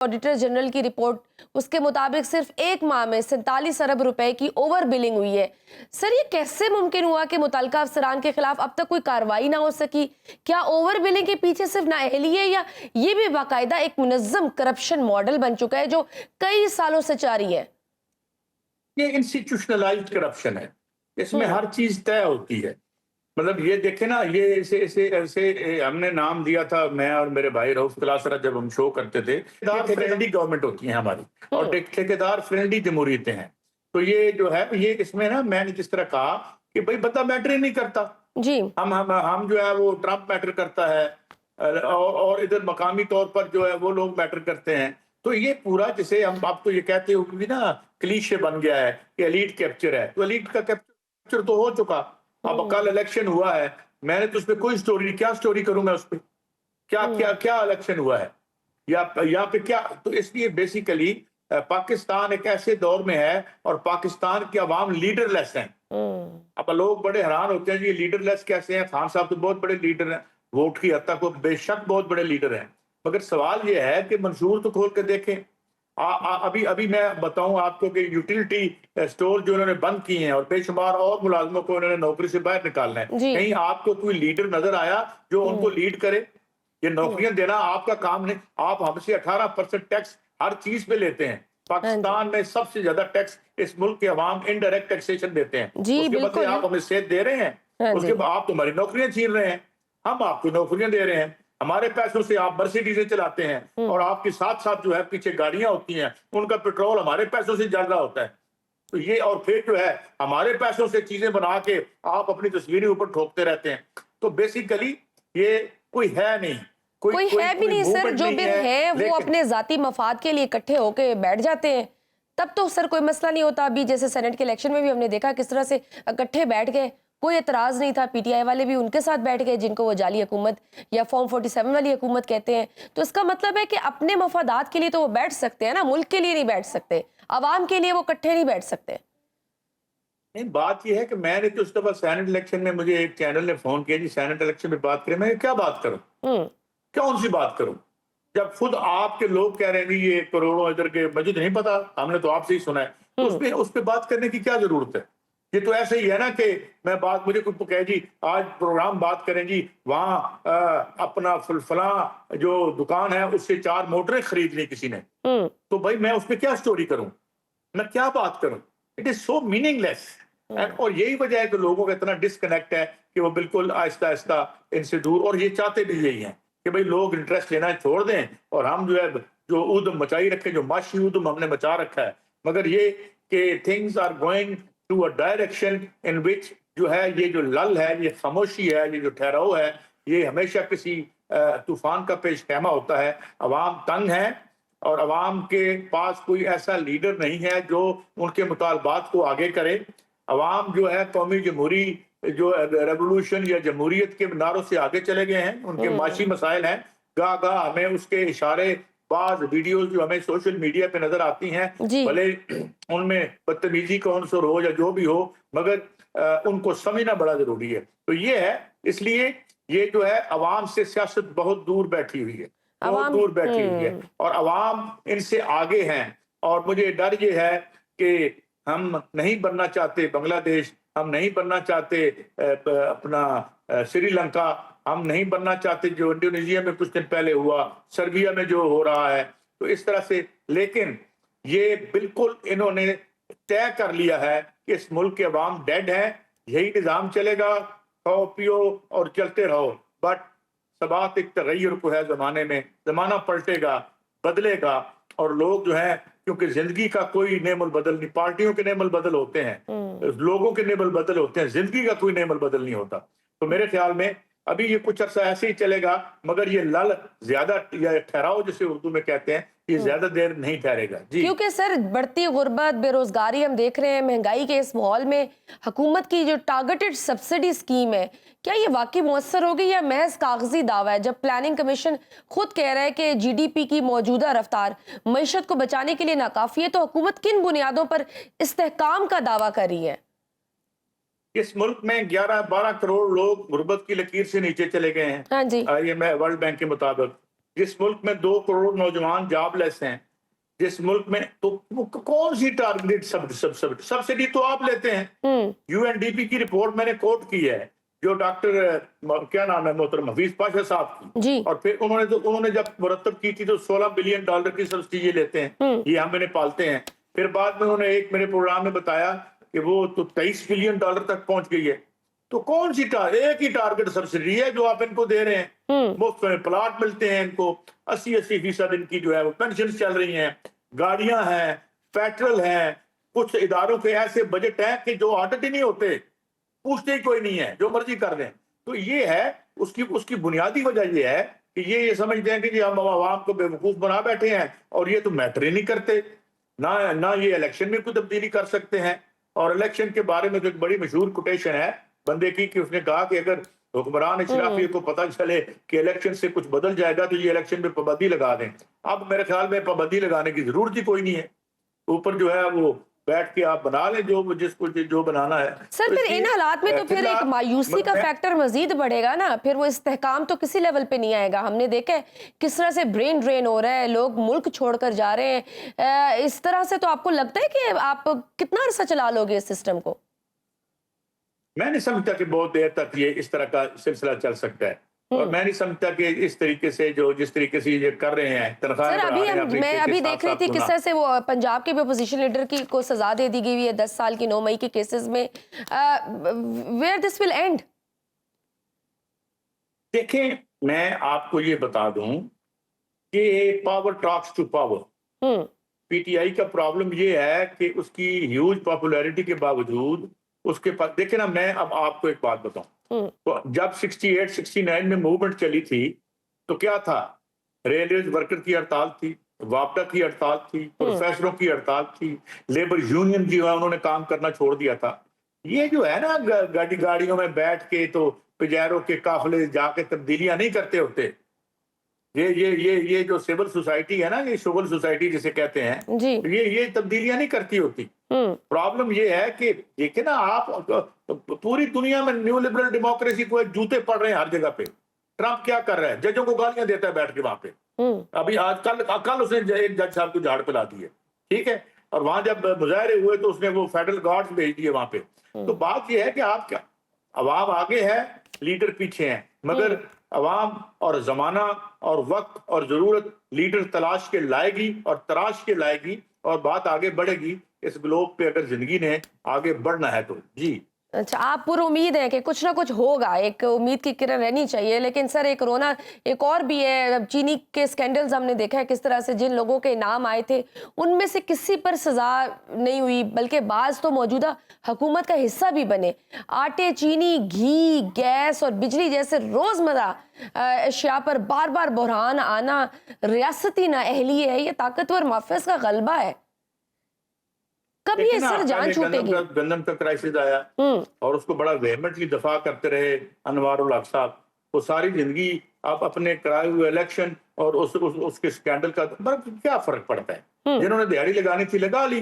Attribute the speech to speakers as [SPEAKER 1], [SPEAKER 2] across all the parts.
[SPEAKER 1] Auditor general کی report اس کے مطابق صرف ایک ماہ میں 47 ارب روپے کی اوور بلنگ ہوئی ہے۔ سر یہ کیسے ممکن ہوا کہ متعلقہ افسران کے خلاف اب تک کوئی کارروائی نہ ہو سکی؟ کیا اوور بلنگ کے پیچھے صرف نااہلی ہے یا یہ بھی باقاعدہ ایک منظم کرپشن ماڈل بن چکا ہے جو کئی سالوں سے جاری ہے؟
[SPEAKER 2] یہ انسٹیٹیوشنلائزڈ کرپشن ہے، اس میں ہر چیز طے ہوتی ہے۔ مطلب یہ دیکھیں نا، یہ ایسے ہم نے نام دیا تھا، میں اور میرے بھائی رؤف کلاسرا، جب ہم شو کرتے تھے، فرینڈلی گورنمنٹ ہوتی ہیں ہماری اور ٹھیکیدار فرینڈلی جمہوریتیں ہیں۔ تو یہ جو ہے یہ اس میں نا، میں نے جس طرح کہا کہ بھائی بندہ میٹر ہی نہیں کرتا،
[SPEAKER 1] جی
[SPEAKER 2] ہم جو ہے وہ ٹرمپ میٹر کرتا ہے اور ادھر مقامی طور پر جو ہے وہ لوگ میٹر کرتے ہیں۔ تو یہ پورا جسے ہم آپ تو یہ کہتے ہو بھی نا، کلیشے بن گیا ہے کہ ایلیٹ کیپچر ہے، تو ایلیٹ کا کیپچر تو ہو چکا۔ اب کل الیکشن ہوا ہے، میں نے تو اس پہ کوئی سٹوری، کیا سٹوری کروں میں اس پہ؟ کیا الیکشن ہوا ہے یا یہاں پہ کیا؟ تو اس لیے بیسیکلی پاکستان ایک ایسے دور میں ہے اور پاکستان کی عوام لیڈر لیس ہیں۔ اب لوگ بڑے حیران ہوتے ہیں جی، یہ لیڈر لیس کیسے ہیں؟ خان صاحب تو بہت بڑے لیڈر ہیں، ووٹ کی حد تک وہ بے شک بہت بڑے لیڈر ہیں، مگر سوال یہ ہے کہ منشور تو کھول کے دیکھیں۔ ابھی میں بتاؤں آپ کو کہ یوٹیلٹی سٹور جو انہوں نے بند کی ہیں اور بے شمار اور ملازموں کو انہوں نے نوکری سے باہر نکالنا ہے، کہیں آپ کو کوئی لیڈر نظر آیا جو ان کو لیڈ کرے؟ یہ نوکریاں دینا آپ کا کام نہیں۔ آپ ہم سے 18% ٹیکس ہر چیز پہ لیتے ہیں۔ پاکستان میں سب سے زیادہ ٹیکس اس ملک کے عوام انڈائریکٹ ٹیکسیشن دیتے ہیں، اس کے بدلے آپ ہمیں صحت دے رہے ہیں، اس کے بعد آپ تمہاری نوکریاں چھین رہے ہیں، ہم آپ کو نوکریاں دے رہے ہیں، ہمارے پیسوں سے آپ مرسیڈیزیں چلاتے ہیں اور آپ کے ساتھ ساتھ جو ہے پیچھے گاڑیاں ہوتی ہیں، ان کا پیٹرول ہمارے پیسوں سے جل رہا ہوتا ہے۔ تو یہ اور پھر جو ہے ہمارے پیسوں سے چیزیں بنا کے آپ اپنی تصویریں اوپر ٹھوکتے رہتے ہیں۔ تو بیسیکلی یہ کوئی ہے نہیں،
[SPEAKER 1] کوئی ہے بھی نہیں سر، جو بھی ہے وہ اپنے ذاتی مفاد کے لیے اکٹھے ہو کے بیٹھ جاتے ہیں، تب تو سر کوئی مسئلہ نہیں ہوتا۔ ابھی جیسے سینٹ کے الیکشن میں بھی ہم نے دیکھا کس طرح سے اکٹھے بیٹھ گئے، کوئی اعتراض نہیں تھا، پی ٹی آئی والے بھی ان کے ساتھ بیٹھ گئے جن کو وہ جعلی حکومت یا فارم 47 والی حکومت کہتے ہیں۔ تو اس کا مطلب ہے کہ اپنے مفادات کے لیے تو وہ بیٹھ سکتے ہیں نا، ملک کے لیے نہیں بیٹھ سکتے، عوام کے لیے وہ اکٹھے نہیں بیٹھ سکتے۔
[SPEAKER 2] نہیں، بات یہ ہے کہ میں نے تو اس دفعہ سینٹ الیکشن میں مجھے ایک چینل نے فون کیا، جی سینٹ الیکشن میں بات کریں، میں کیا بات کروں، کون سی بات کروں، جب خود آپ کے لوگ کہہ رہے ہیں یہ کروڑوں ادھر کے، مجھے نہیں پتا، ہم نے تو آپ سے ہی سنا ہے، اس پہ بات کرنے کی کیا ضرورت ہے؟ یہ تو ایسے ہی ہے نا کہ میں بات، مجھے کوئی کہے جی آج پروگرام بات کریں جی، وہاں اپنا فلاں جو دکان ہے اس سے 4 موٹریں خرید لی کسی نے، تو بھائی میں اس پہ کیا سٹوری کروں، میں کیا بات کروں؟ اٹ از سو میننگ لیس۔ اور یہی وجہ ہے کہ لوگوں کا اتنا ڈسکنیکٹ ہے کہ وہ بالکل آہستہ آہستہ ان سے دور، اور یہ چاہتے بھی یہی ہیں کہ بھئی لوگ انٹرسٹ لینا چھوڑ دیں اور ہم جو ہے جو ادم مچائی رکھیں، جو معاشی ادم ہم نے مچا رکھا ہے، مگر یہ کہ things are going to a direction in which جو ہے یہ جو لل ہے، یہ خاموشی ہے، یہ جو ٹھہراؤ ہے، یہ ہمیشہ کسی طوفان کا پیش خیمہ ہوتا ہے۔ عوام تنگ ہے اور عوام کے پاس کوئی ایسا لیڈر نہیں ہے جو ان کے مطالبات کو آگے کرے۔ عوام جو ہے قومی جمہوری جو ریولوشن یا جمہوریت کے نعروں سے آگے چلے گئے ہیں، ان کے معاشی مسائل ہیں، گاہ ہمیں اس کے اشارے، بعض ویڈیوز جو ہمیں سوشل میڈیا پہ نظر آتی ہیں، بھلے ان میں بدتمیزی کا عنصر ہو یا جو بھی ہو، مگر ان کو سمجھنا بڑا ضروری ہے۔ تو یہ ہے، اس لیے یہ جو ہے عوام سے سیاست بہت دور بیٹھی ہوئی ہے، بہت دور بیٹھی ہوئی ہے، اور عوام ان سے آگے ہیں۔ اور مجھے ڈر یہ ہے کہ ہم نہیں بننا چاہتے بنگلہ دیش، ہم نہیں بننا چاہتے اپنا سری لنکا، ہم نہیں بننا چاہتے جو انڈونیشیا میں کچھ دن پہلے ہوا، سربیا میں جو ہو رہا ہے، تو اس طرح سے۔ لیکن یہ بالکل انہوں نے طے کر لیا ہے کہ اس ملک کے عوام ڈیڈ ہیں، یہی نظام چلے گا، کھاؤ پیو اور چلتے رہو۔ بٹ ثبات ایک تغیر کو ہے زمانے میں، زمانہ پلٹے گا، بدلے گا، اور لوگ جو ہیں، کیونکہ زندگی کا کوئی نعم البدل نہیں، پارٹیوں کے نعم البدل ہوتے ہیں، لوگوں کے نعم البدل ہوتے ہیں، زندگی کا کوئی نعم البدل نہیں ہوتا۔ تو میرے خیال میں ابھی یہ کچھ عرصہ ایسے ہی چلے گا، مگر یہ لل زیادہ یا ٹھہراؤ جسے اردو میں کہتے ہیں، یہ زیادہ دیر نہیں ٹھہرے گا۔
[SPEAKER 1] کیونکہ سر بڑھتی غربت، بے روزگاری ہم دیکھ رہے ہیں، مہنگائی کے اس ماحول میں حکومت کی جو ٹارگٹڈ سبسڈی سکیم ہے، کیا یہ واقعی مؤثر ہوگی یا محض کاغذی دعویٰ ہے؟ جب پلاننگ کمیشن خود کہہ رہا ہے کہ جی ڈی پی کی موجودہ رفتار معیشت کو بچانے کے لیے ناکافی ہے، تو حکومت کن بنیادوں پر استحکام کا دعویٰ کر رہی ہے؟
[SPEAKER 2] اس ملک میں 11-12 کروڑ لوگ غربت کی لکیر سے نیچے چلے گئے ہیں،
[SPEAKER 1] ہاں جی،
[SPEAKER 2] ورلڈ بینک کے مطابق۔ جس ملک میں 2 کروڑ نوجوان جاب لیس ہیں، جس ملک میں تو کون سی ٹارگیٹ سبسڈی تو آپ لیتے ہیں۔ یو این ڈی پی کی رپورٹ میں نے کوٹ کی ہے، جو ڈاکٹر کیا نام ہے محترم حفیظ پاشا صاحب کی، اور پھر انہوں نے جب مرتب کی تھی تو $16 بلین کی سبسڈی یہ لیتے ہیں، یہ ہم انہیں پالتے ہیں۔ پھر بعد میں انہوں نے ایک میرے پروگرام میں بتایا کہ وہ تو $23 بلین تک پہنچ گئی ہے۔ تو کون سی ایک ہی ٹارگٹ سبسڈی ہے جو آپ ان کو دے رہے ہیں، مفت میں پلاٹ ملتے ہیں ان کو، 80% ان کی جو ہے وہ پینشن چل رہی ہیں، گاڑیاں ہیں، پیٹرول ہیں، کچھ اداروں کے ایسے بجٹ ہیں کہ جو آڈٹ ہی نہیں ہوتے، پوچھتے ہی کوئی نہیں ہے، جو مرضی کر دیں۔ تو یہ ہے اس کی بنیادی وجہ یہ ہے کہ یہ سمجھتے ہیں کہ جی ہم عوام کو بے وقوف بنا بیٹھے ہیں اور یہ تو میٹر ہی نہیں کرتے، نہ یہ الیکشن میں کوئی تبدیلی کر سکتے ہیں۔ اور الیکشن کے بارے میں تو ایک بڑی مشہور کوٹیشن ہے بندے کی کہ اس نے کہا کہ اگر حکمران اشرافیہ کو پتہ چلے کہ الیکشن سے کچھ بدل جائے گا تو یہ الیکشن پہ پابندی لگا دیں۔ اب میرے خیال میں پابندی لگانے کی ضرورت ہی کوئی نہیں ہے، اوپر جو ہے وہ بیٹھ کے آپ بنا لیں جس کو جو بنانا ہے۔
[SPEAKER 1] سر پھر ان حالات میں تو پھر ایک مایوسی کا فیکٹر مزید بڑھے گا نا، پھر وہ استحکام تو کسی لیول پہ نہیں آئے گا۔ ہم نے دیکھا ہے کس طرح سے برین ڈرین ہو رہا ہے، لوگ ملک چھوڑ کر جا رہے ہیں۔ اس طرح سے تو آپ کو لگتا ہے کہ آپ کتنا عرصہ چلا لو گے اس سسٹم کو؟
[SPEAKER 2] میں نہیں سمجھتا کہ بہت دیر تک یہ اس طرح کا سلسلہ چل سکتا ہے، اور میں نہیں سمجھتا کہ اس طریقے سے جس طریقے سے یہ کر رہے ہیں تنخواہیں
[SPEAKER 1] سر میں ابھی دیکھ رہی تھی کس طرح سے وہ پنجاب کے بھی اپوزیشن لیڈر کی کو سزا دے دی گئی ہے 10 سال کی 9 مئی کے کیسز میں۔ Where this will end?
[SPEAKER 2] دیکھیں میں آپ کو یہ بتا دوں کہ power talks to power, P T I کا پرابلم یہ ہے کہ اس کی ہیوج پاپولیرٹی کے باوجود اس کے پاس، دیکھیں نا میں اب آپ کو ایک بات بتاؤں، تو جب 68-69 میں موومنٹ چلی تھی تو کیا تھا؟ ریلویز ورکر کی ہڑتال تھی، وابڈا کی ہڑتال تھی، پروفیسروں کی ہڑتال تھی، لیبر یونین جو ہے انہوں نے کام کرنا چھوڑ دیا تھا۔ یہ جو ہے نا گاڑیوں میں بیٹھ کے تو پجیروں کے قافلے جا کے تبدیلیاں نہیں کرتے ہوتے، یہ جو سول سوسائٹی ہے نا، یہ سول سوسائٹی جسے کہتے ہیں، یہ تبدیلیاں نہیں کرتی ہوتی۔ پرابلم یہ ہے کہ دیکھیں نا آپ پوری دنیا میں نیو لبرل ڈیموکریسی کو ایک جوتے پڑ رہے ہیں ہر جگہ پہ۔ ٹرمپ کیا کر رہا ہے؟ ججوں کو گالیاں دیتا ہے بیٹھ کے وہاں پہ۔ ابھی کل اس نے ایک جج صاحب کو جھاڑ پلا دی ہے، ٹھیک ہے، اور وہاں جب مظاہرے ہوئے تو اس نے وہ فیڈرل گارڈز بھیج دیے وہاں پہ۔ تو بات یہ ہے کہ آپ کیا، عوام آگے ہے، لیڈر پیچھے ہیں، مگر عوام اور زمانہ اور وقت اور ضرورت لیڈر تلاش کے لائے گی اور تراش کے لائے گی، اور بات آگے بڑھے گی اس گلوب پہ اگر زندگی نے آگے بڑھنا ہے تو۔ جی
[SPEAKER 1] اچھا، آپ پر امید ہے کہ کچھ نہ کچھ ہوگا، ایک امید کی کرن رہنی چاہیے۔ لیکن سر ایک رونا ایک اور بھی ہے، چینی کے سکینڈلز ہم نے دیکھا ہے کس طرح سے جن لوگوں کے نام آئے تھے ان میں سے کسی پر سزا نہیں ہوئی، بلکہ بعض تو موجودہ حکومت کا حصہ بھی بنے۔ آٹے، چینی، گھی، گیس اور بجلی جیسے روزمرہ اشیاء پر بار بار بحران آنا ریاستی نااہلی ہے، یہ طاقتور مافیاز کا غلبہ ہے۔ کب یہ سر جان چھوٹے گی؟
[SPEAKER 2] گندم کا کرائسس آیا اور اس کو بڑا ویہمنٹلی دفاع کرتے رہے انوار الحق صاحب، وہ ساری زندگی آپ اپنے کرائے ہوئے الیکشن اور اس کے سکینڈل کا کیا فرق پڑتا ہے؟ جنہوں نے دیہڑی لگانی تھی لگا لی،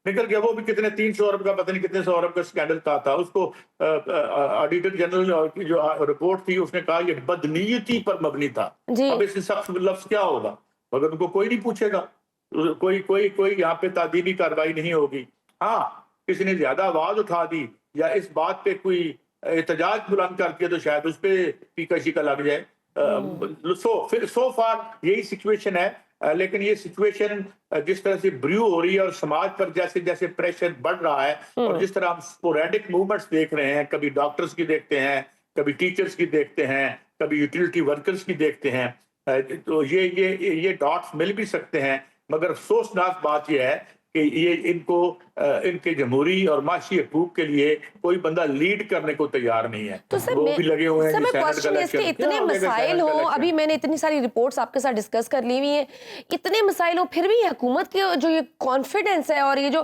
[SPEAKER 2] نکل گیا۔ وہ بھی کتنے 300 ارب کا پتہ نہیں کتنے 100 ارب کا سکینڈل تھا، اس کو آڈیٹر جنرل کی جو رپورٹ تھی اس نے کہا یہ بدنیتی پر مبنی تھا۔ اب اس سے سخت لفظ کیا ہوگا؟ مگر ان کو کوئی نہیں پوچھے گا، کوئی یہاں پہ تعدیبی کارروائی نہیں ہوگی۔ ہاں کسی نے زیادہ آواز اٹھا دی یا اس بات پہ کوئی احتجاج بلند کر دیا تو شاید اس پہ پیکا شیکا لگ جائے۔ سو فار یہی سچویشن ہے، لیکن یہ سچویشن جس طرح سے بریو ہو رہی ہے اور سماج پر جیسے جیسے پریشر بڑھ رہا ہے، اور جس طرح ہم سپوریڈک موومنٹس دیکھ رہے ہیں، کبھی ڈاکٹرز کی دیکھتے ہیں، کبھی ٹیچرز کی دیکھتے ہیں، کبھی یوٹیلٹی ورکرز کی دیکھتے ہیں، تو یہ ڈاٹس مل بھی سکتے ہیں، مگر افسوسناک بات یہ ہے کہ یہ ان کے جمہوری اور معاشی حقوق کے لیے کوئی بندہ لیڈ کرنے کو تیار نہیں ہے۔
[SPEAKER 1] تو سر میں کوشچن اس کے اتنے مسائل ہوں، ابھی میں نے اتنی ساری رپورٹس آپ کے ساتھ ڈسکس کر لی ہوئی ہیں، اتنے مسائل ہوں، پھر بھی حکومت کے جو یہ کانفیڈنس ہے اور یہ جو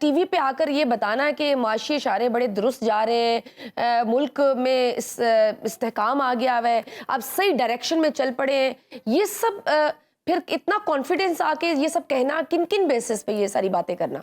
[SPEAKER 1] ٹی وی پہ آ کر یہ بتانا کہ معاشی اشارے بڑے درست جا رہے ہیں، ملک میں استحکام آ گیا ہے، اب صحیح ڈائریکشن میں چل پڑے ہیں، یہ سب پھر اتنا کانفیڈنس آ کے یہ سب کہنا کن کن بیسس پہ یہ ساری باتیں کرنا؟